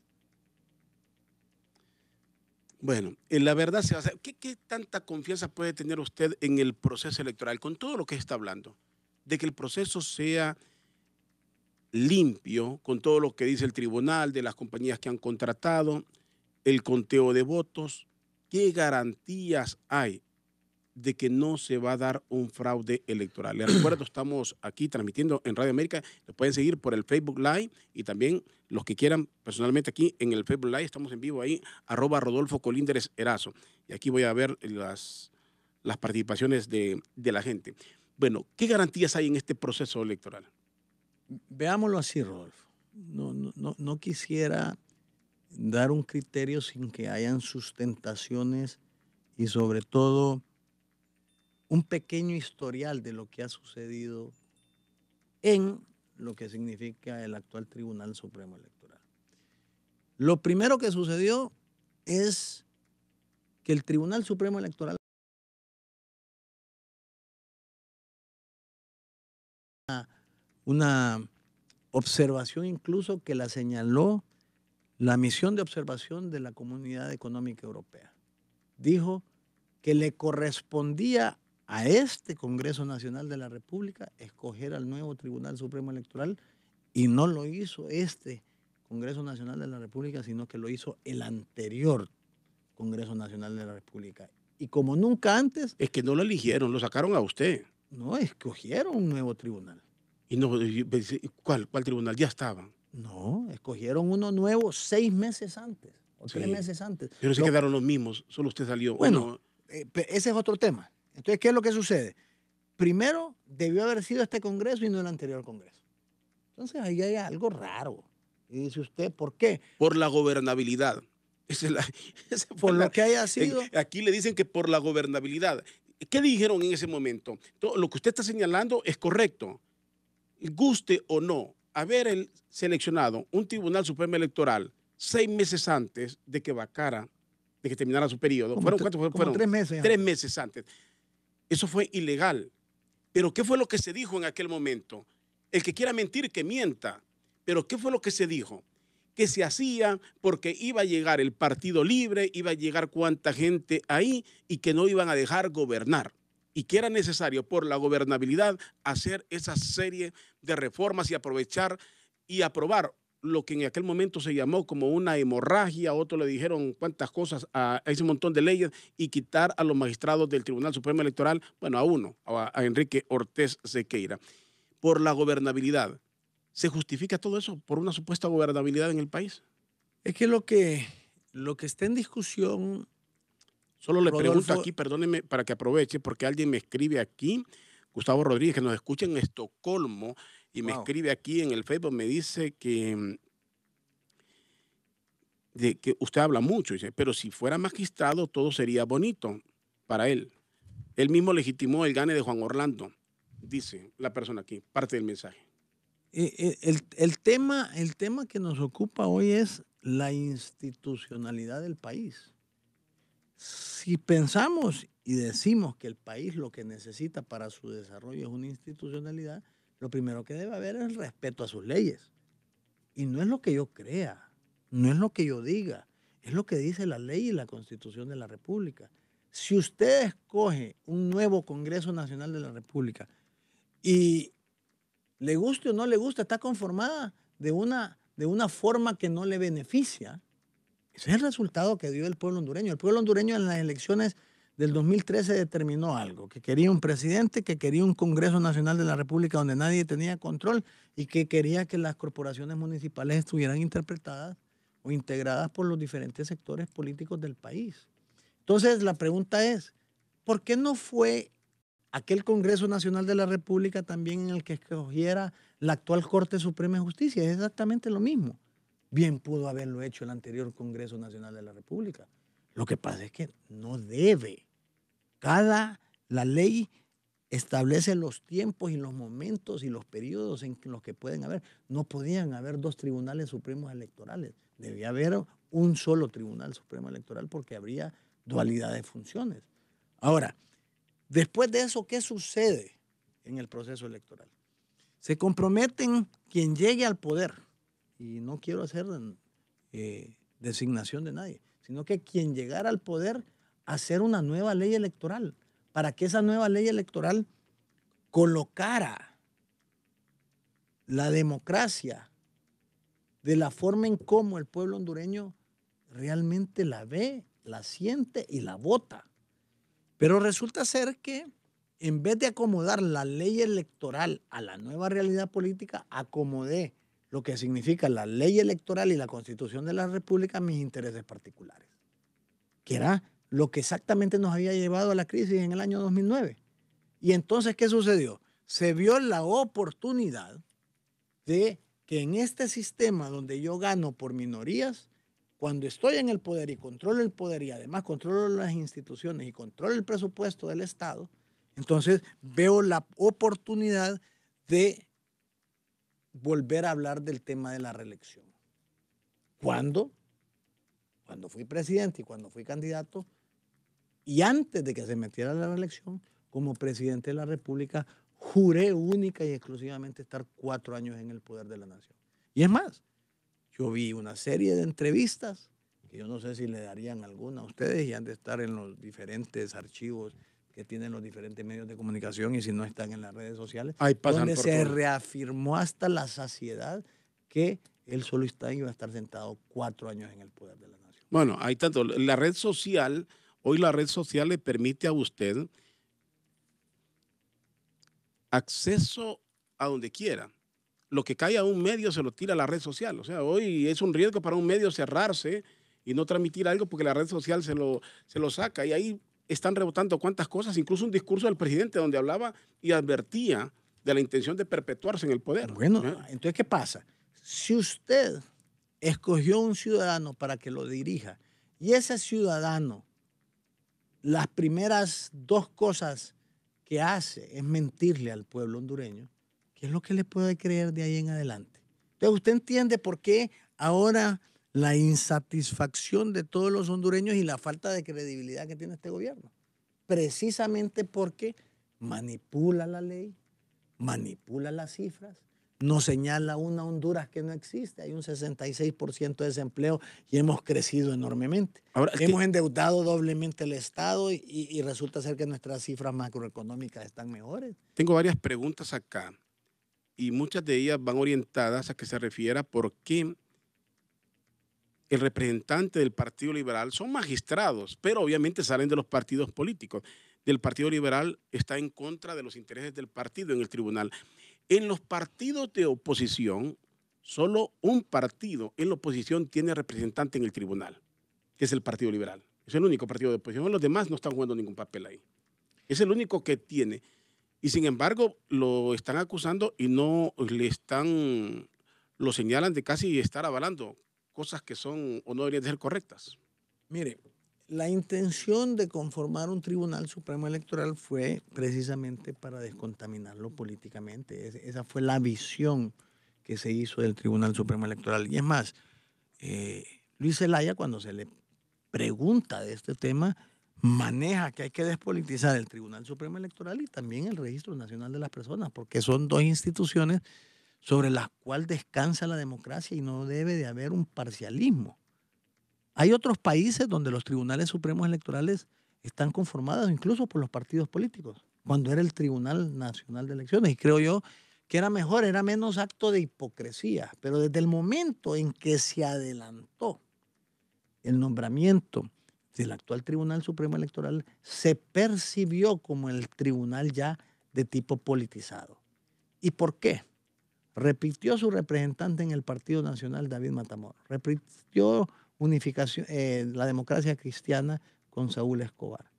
Bueno, en la verdad, ¿qué tanta confianza puede tener usted en el proceso electoral con todo lo que está hablando? De que el proceso sea limpio, con todo lo que dice el tribunal, de las compañías que han contratado, el conteo de votos. ¿Qué garantías hay de que no se va a dar un fraude electoral? Les recuerdo, estamos aquí transmitiendo en Radio América, lo pueden seguir por el Facebook Live y también los que quieran personalmente aquí en el Facebook Live, estamos en vivo ahí, @Rodolfo Colíndres Erazo. Y aquí voy a ver las participaciones de la gente. Bueno, ¿qué garantías hay en este proceso electoral? Veámoslo así, Rodolfo. No quisiera dar un criterio sin que hayan sustentaciones y sobre todo un pequeño historial de lo que ha sucedido en lo que significa el actual Tribunal Supremo Electoral. Lo primero que sucedió es que el Tribunal Supremo Electoral una observación incluso que la señaló la misión de observación de la Comunidad Económica Europea. Dijo que le correspondía a este Congreso Nacional de la República escoger al nuevo Tribunal Supremo Electoral y no lo hizo este Congreso Nacional de la República, sino que lo hizo el anterior Congreso Nacional de la República. Y como nunca antes... Es que no lo eligieron, lo sacaron a usted. No, escogieron un nuevo tribunal. ¿Y no, cuál tribunal? Ya estaban. No, escogieron uno nuevo 6 meses antes o 3 meses antes. Pero se quedaron los mismos, solo usted salió. Bueno, ese es otro tema. Entonces, ¿qué es lo que sucede? Primero, debió haber sido este Congreso y no el anterior Congreso. Entonces, ahí hay algo raro. Y dice usted, ¿por qué? Por la gobernabilidad. Por lo que haya sido. Aquí le dicen que por la gobernabilidad. ¿Qué dijeron en ese momento? Todo lo que usted está señalando es correcto. Guste o no, haber seleccionado un Tribunal Supremo Electoral 6 meses antes de que terminara su periodo. Fueron 3 meses. 3 meses antes. Eso fue ilegal. Pero ¿qué fue lo que se dijo en aquel momento? El que quiera mentir, que mienta. Pero ¿qué fue lo que se dijo? Que se hacía porque iba a llegar el Partido Libre, iba a llegar cuánta gente ahí y que no iban a dejar gobernar. Y que era necesario por la gobernabilidad hacer esa serie de reformas y aprovechar y aprobar lo que en aquel momento se llamó como una hemorragia, otros le dijeron cuántas cosas a ese montón de leyes y quitar a los magistrados del Tribunal Supremo Electoral, bueno, a uno, a Enrique Ortiz Sequeira, por la gobernabilidad. ¿Se justifica todo eso por una supuesta gobernabilidad en el país? Es que lo que está en discusión... Solo le pregunto aquí, perdóneme para que aproveche, porque alguien me escribe aquí, Gustavo Rodríguez, que nos escucha en Estocolmo, y me escribe aquí en el Facebook, me dice que usted habla mucho, dice, pero si fuera magistrado todo sería bonito para él. Él mismo legitimó el gane de Juan Orlando, dice la persona aquí, parte del mensaje. El tema que nos ocupa hoy es la institucionalidad del país. Si pensamos y decimos que el país lo que necesita para su desarrollo es una institucionalidad, lo primero que debe haber es el respeto a sus leyes. Y no es lo que yo crea, no es lo que yo diga, es lo que dice la ley y la Constitución de la República. Si usted escoge un nuevo Congreso Nacional de la República y le guste o no le gusta, está conformada de una forma que no le beneficia, ese es el resultado que dio el pueblo hondureño. El pueblo hondureño en las elecciones del 2013 determinó algo, que quería un presidente, que quería un Congreso Nacional de la República donde nadie tenía control y que quería que las corporaciones municipales estuvieran interpretadas o integradas por los diferentes sectores políticos del país. Entonces la pregunta es, ¿por qué no fue aquel Congreso Nacional de la República también en el que escogiera la actual Corte Suprema de Justicia? Es exactamente lo mismo. Bien pudo haberlo hecho el anterior Congreso Nacional de la República. Lo que pasa es que no debe. La ley establece los tiempos y los momentos y los periodos en los que pueden haber. No podían haber 2 tribunales supremos electorales. Debía haber un solo Tribunal Supremo Electoral porque habría dualidad de funciones. Ahora, después de eso, ¿qué sucede en el proceso electoral? Se comprometen quien llegue al poder. Y no quiero hacer designación de nadie, sino que quien llegara al poder hacer una nueva ley electoral, para que esa nueva ley electoral colocara la democracia de la forma en cómo el pueblo hondureño realmente la ve, la siente y la vota. Pero resulta ser que en vez de acomodar la ley electoral a la nueva realidad política, acomodé lo que significa la ley electoral y la Constitución de la República a mis intereses particulares, que era lo que exactamente nos había llevado a la crisis en el año 2009. Y entonces, ¿qué sucedió? Se vio la oportunidad de que en este sistema donde yo gano por minorías, cuando estoy en el poder y controlo el poder y además controlo las instituciones y controlo el presupuesto del Estado, entonces veo la oportunidad de volver a hablar del tema de la reelección. Cuando fui presidente y cuando fui candidato, y antes de que se metiera la reelección, como presidente de la República, juré única y exclusivamente estar 4 años en el poder de la nación. Y es más, yo vi una serie de entrevistas, que yo no sé si le darían alguna a ustedes, y han de estar en los diferentes archivos que tienen los diferentes medios de comunicación, y si no están en las redes sociales, donde se reafirmó hasta la saciedad que él solo iba a estar sentado 4 años en el poder de la nación. Bueno, hay tanto. La red social, hoy la red social le permite a usted acceso a donde quiera. Lo que cae a un medio se lo tira a la red social. O sea, hoy es un riesgo para un medio cerrarse y no transmitir algo porque la red social se lo saca. Y ahí están rebotando cuantas cosas, incluso un discurso del presidente donde hablaba y advertía de la intención de perpetuarse en el poder. Bueno, entonces, ¿qué pasa? Si usted escogió un ciudadano para que lo dirija y ese ciudadano, las primeras 2 cosas que hace es mentirle al pueblo hondureño, ¿qué es lo que le puede creer de ahí en adelante? Entonces, usted entiende por qué ahora la insatisfacción de todos los hondureños y la falta de credibilidad que tiene este gobierno. Precisamente porque manipula la ley, manipula las cifras, nos señala una Honduras que no existe. Hay un 66% de desempleo y hemos crecido enormemente. Ahora, hemos endeudado doblemente el Estado y resulta ser que nuestras cifras macroeconómicas están mejores. Tengo varias preguntas acá y muchas de ellas van orientadas a que se refiera por qué el representante del Partido Liberal son magistrados, pero obviamente salen de los partidos políticos. Del Partido Liberal está en contra de los intereses del partido en el tribunal. En los partidos de oposición, solo un partido en la oposición tiene representante en el tribunal, que es el Partido Liberal. Es el único partido de oposición. Los demás no están jugando ningún papel ahí. Es el único que tiene. Y sin embargo, lo están acusando y no lo señalan de casi estar avalando cosas que son o no deberían de ser correctas. Mire, la intención de conformar un Tribunal Supremo Electoral fue precisamente para descontaminarlo políticamente. Esa fue la visión que se hizo del Tribunal Supremo Electoral. Y es más, Luis Zelaya, cuando se le pregunta de este tema, maneja que hay que despolitizar el Tribunal Supremo Electoral y también el Registro Nacional de las Personas, porque son 2 instituciones sobre las cuales descansa la democracia y no debe de haber un parcialismo. Hay otros países donde los tribunales supremos electorales están conformados incluso por los partidos políticos, cuando era el Tribunal Nacional de Elecciones. Y creo yo que era mejor, era menos acto de hipocresía. Pero desde el momento en que se adelantó el nombramiento del actual Tribunal Supremo Electoral, se percibió como el tribunal ya de tipo politizado. ¿Y por qué? Repitió su representante en el Partido Nacional, David Matamoros. Repitió unificación, la democracia cristiana con Saúl Escobar.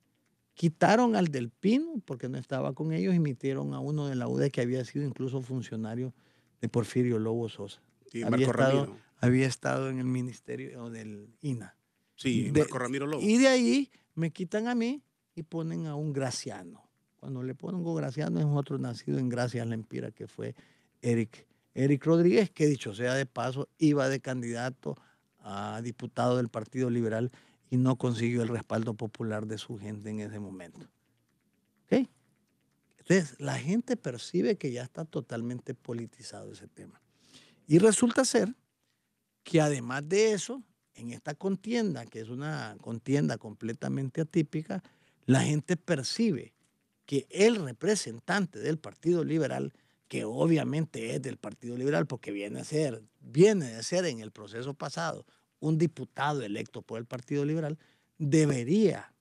Quitaron al del Pino porque no estaba con ellos y metieron a uno de la UDE que había sido incluso funcionario de Porfirio Lobo Sosa. Sí, Marco Ramiro. Había estado en el ministerio del INA. Sí, Marco Ramiro Lobo. Y de ahí me quitan a mí y ponen a un Graciano. Cuando le pongo Graciano es otro nacido en Gracias Lempira, que fue Eric Rodríguez, que dicho sea de paso, iba de candidato a diputado del Partido Liberal y no consiguió el respaldo popular de su gente en ese momento. ¿Okay? Entonces, la gente percibe que ya está totalmente politizado ese tema. Y resulta ser que además de eso, en esta contienda, que es una contienda completamente atípica, la gente percibe que el representante del Partido Liberal, que obviamente es del Partido Liberal porque viene de ser en el proceso pasado un diputado electo por el Partido Liberal, debería,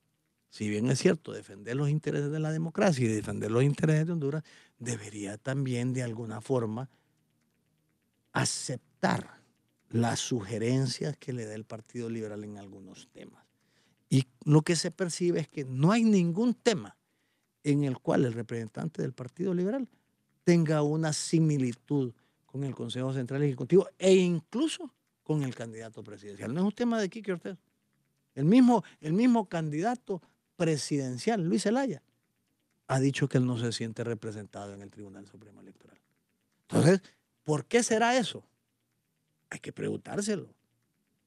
si bien es cierto, defender los intereses de la democracia y defender los intereses de Honduras, debería también de alguna forma aceptar las sugerencias que le da el Partido Liberal en algunos temas. Y lo que se percibe es que no hay ningún tema en el cual el representante del Partido Liberal tenga una similitud con el Consejo Central Ejecutivo e incluso con el candidato presidencial. No es un tema de Quique Ortez. El mismo candidato presidencial, Luis Zelaya, ha dicho que él no se siente representado en el Tribunal Supremo Electoral. Entonces, ¿por qué será eso? Hay que preguntárselo.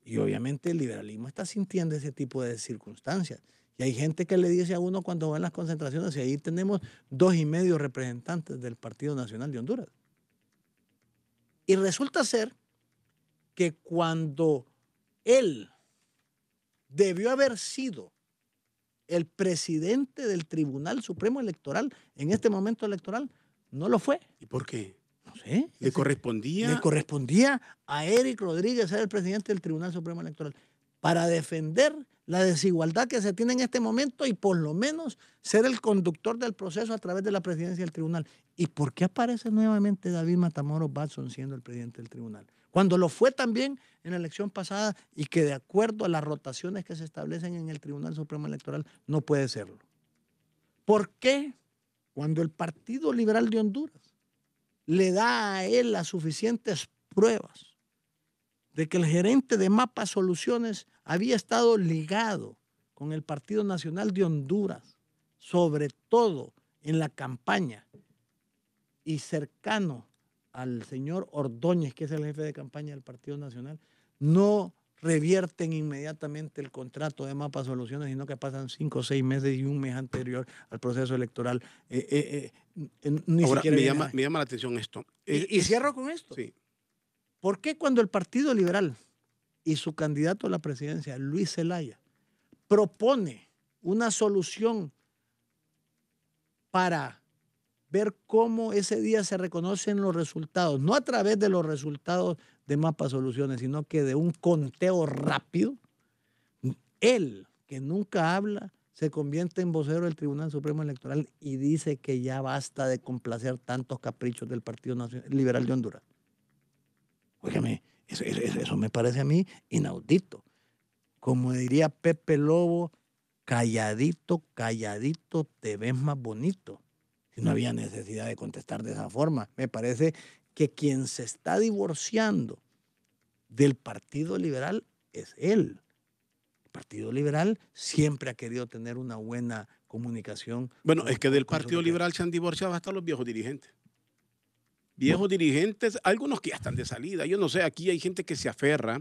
Y obviamente el liberalismo está sintiendo ese tipo de circunstancias. Y hay gente que le dice a uno cuando va en las concentraciones, y ahí tenemos 2,5 representantes del Partido Nacional de Honduras. Y resulta ser que cuando él debió haber sido el presidente del Tribunal Supremo Electoral en este momento electoral, no lo fue. ¿Y por qué? No sé. ¿Le correspondía? Le correspondía a Eric Rodríguez ser el presidente del Tribunal Supremo Electoral para defender la desigualdad que se tiene en este momento y por lo menos ser el conductor del proceso a través de la presidencia del tribunal. ¿Y por qué aparece nuevamente David Matamoros Batson siendo el presidente del tribunal? Cuando lo fue también en la elección pasada y que de acuerdo a las rotaciones que se establecen en el Tribunal Supremo Electoral no puede serlo. ¿Por qué cuando el Partido Liberal de Honduras le da a él las suficientes pruebas de que el gerente de Mapa Soluciones había estado ligado con el Partido Nacional de Honduras, sobre todo en la campaña y cercano al señor Ordóñez, que es el jefe de campaña del Partido Nacional, no revierten inmediatamente el contrato de Mapa Soluciones, sino que pasan 5 o 6 meses y un mes anterior al proceso electoral? Ahora, me llama la atención esto. Y cierro con esto. Sí. ¿Por qué cuando el Partido Liberal y su candidato a la presidencia, Luis Zelaya, propone una solución para ver cómo ese día se reconocen los resultados, no a través de los resultados de Mapa Soluciones, sino que de un conteo rápido, él, que nunca habla, se convierte en vocero del Tribunal Supremo Electoral y dice que ya basta de complacer tantos caprichos del Partido Liberal de Honduras? Óigame, eso me parece a mí inaudito. Como diría Pepe Lobo, calladito, calladito, te ves más bonito. Si no había necesidad de contestar de esa forma. Me parece que quien se está divorciando del Partido Liberal es él. El Partido Liberal siempre ha querido tener una buena comunicación. Bueno, es que del Partido Liberal se han divorciado hasta los viejos dirigentes. Viejos dirigentes, algunos que ya están de salida. Yo no sé, aquí hay gente que se aferra.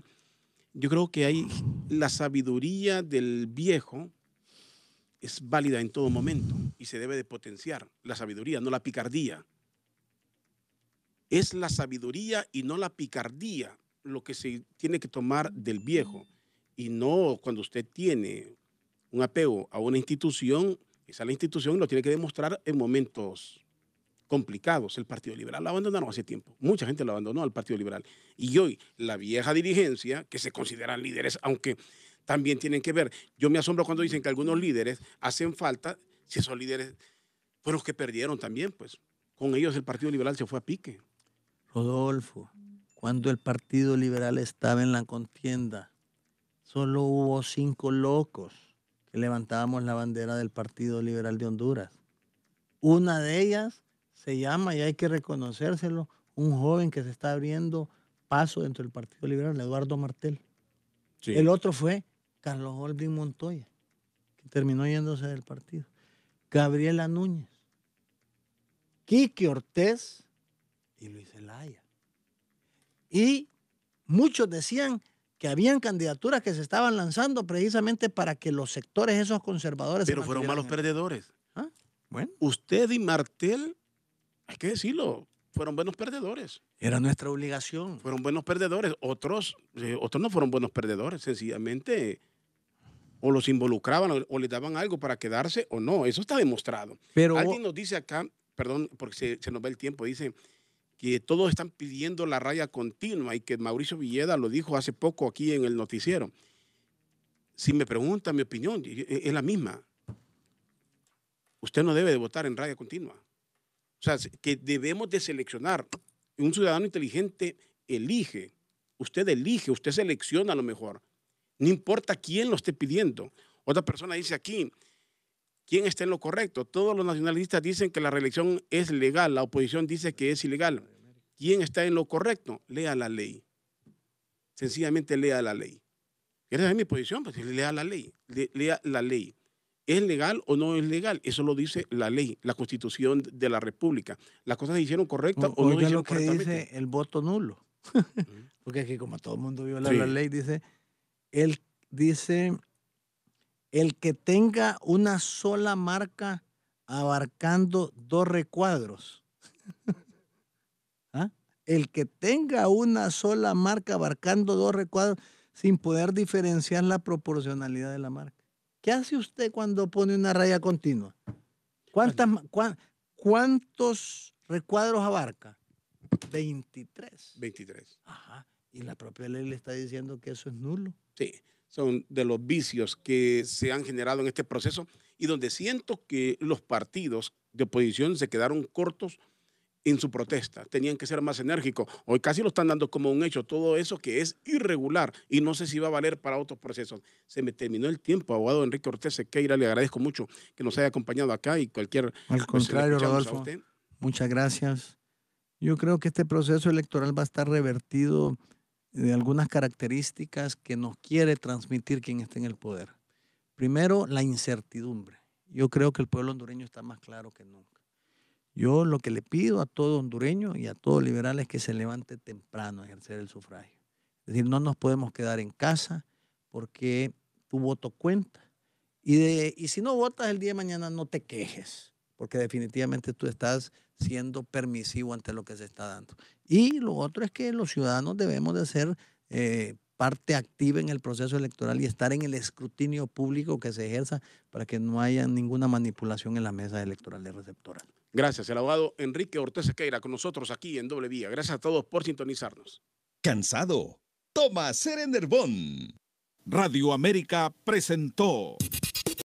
Yo creo que hay la sabiduría del viejo es válida en todo momento y se debe de potenciar. La sabiduría, no la picardía. Es la sabiduría y no la picardía lo que se tiene que tomar del viejo. Y no cuando usted tiene un apego a una institución, esa la institución lo tiene que demostrar en momentos complicados. El Partido Liberal lo abandonaron hace tiempo. Mucha gente lo abandonó al Partido Liberal. Y hoy la vieja dirigencia, que se consideran líderes, aunque también tienen que ver. Yo me asombro cuando dicen que algunos líderes hacen falta, si esos líderes fueron los que perdieron también, pues. Con ellos el Partido Liberal se fue a pique. Rodolfo, cuando el Partido Liberal estaba en la contienda, solo hubo 5 locos que levantábamos la bandera del Partido Liberal de Honduras. Una de ellas se llama, y hay que reconocérselo, un joven que se está abriendo paso dentro del Partido Liberal, Eduardo Martel. Sí. El otro fue Carlos Holbin Montoya, que terminó yéndose del partido. Gabriela Núñez, Quique Ortez y Luis Zelaya. Y muchos decían que habían candidaturas que se estaban lanzando precisamente para que los sectores esos conservadores... Pero fueron malos perdedores. ¿Ah? Bueno. Usted y Martel, hay que decirlo, fueron buenos perdedores. Era nuestra obligación. Fueron buenos perdedores. Otros no fueron buenos perdedores. Sencillamente o los involucraban o les daban algo para quedarse o no. Eso está demostrado. Pero alguien nos dice acá, perdón, porque se nos va el tiempo, dice que todos están pidiendo la raya continua y que Mauricio Villeda lo dijo hace poco aquí en el noticiero. Si me preguntan mi opinión, es la misma. Usted no debe de votar en raya continua. O sea, que debemos de seleccionar. Un ciudadano inteligente elige. Usted elige, usted selecciona lo mejor. No importa quién lo esté pidiendo. Otra persona dice aquí, ¿quién está en lo correcto? Todos los nacionalistas dicen que la reelección es legal. La oposición dice que es ilegal. ¿Quién está en lo correcto? Lea la ley. sencillamente lea la ley. Esa es mi posición, pues lea la ley. Lea la ley. ¿Es legal o no es legal? Eso lo dice la ley, la Constitución de la República. ¿Las cosas se hicieron correctas o no se hicieron lo que correctamente? dice el voto nulo. Porque aquí como todo el mundo viola Sí. la ley, dice, el que tenga una sola marca abarcando 2 recuadros. ¿Ah? El que tenga una sola marca abarcando 2 recuadros sin poder diferenciar la proporcionalidad de la marca. ¿Qué hace usted cuando pone una raya continua? ¿Cuántos recuadros abarca? 23. 23. Ajá. Y la propia ley le está diciendo que eso es nulo. Sí, son de los vicios que se han generado en este proceso y donde siento que los partidos de oposición se quedaron cortos en su protesta. Tenían que ser más enérgicos. Hoy casi lo están dando como un hecho todo eso que es irregular y no sé si va a valer para otros procesos. Se me terminó el tiempo, abogado Enrique Ortez Sequeira. Le agradezco mucho que nos haya acompañado acá y cualquier... Al contrario, Rodolfo, muchas gracias. Yo creo que este proceso electoral va a estar revertido de algunas características que nos quiere transmitir quien esté en el poder. Primero, la incertidumbre. Yo creo que el pueblo hondureño está más claro que nunca. Yo lo que le pido a todo hondureño y a todo liberal es que se levante temprano a ejercer el sufragio. Es decir, no nos podemos quedar en casa porque tu voto cuenta. Y si no votas el día de mañana, no te quejes, porque definitivamente tú estás siendo permisivo ante lo que se está dando. Y lo otro es que los ciudadanos debemos de ser parte activa en el proceso electoral y estar en el escrutinio público que se ejerza para que no haya ninguna manipulación en las mesas electorales receptoras. Gracias, el abogado Enrique Ortez Sequeira con nosotros aquí en Doble Vía. Gracias a todos por sintonizarnos. ¿Cansado? Toma Ser Enervón. Radio América presentó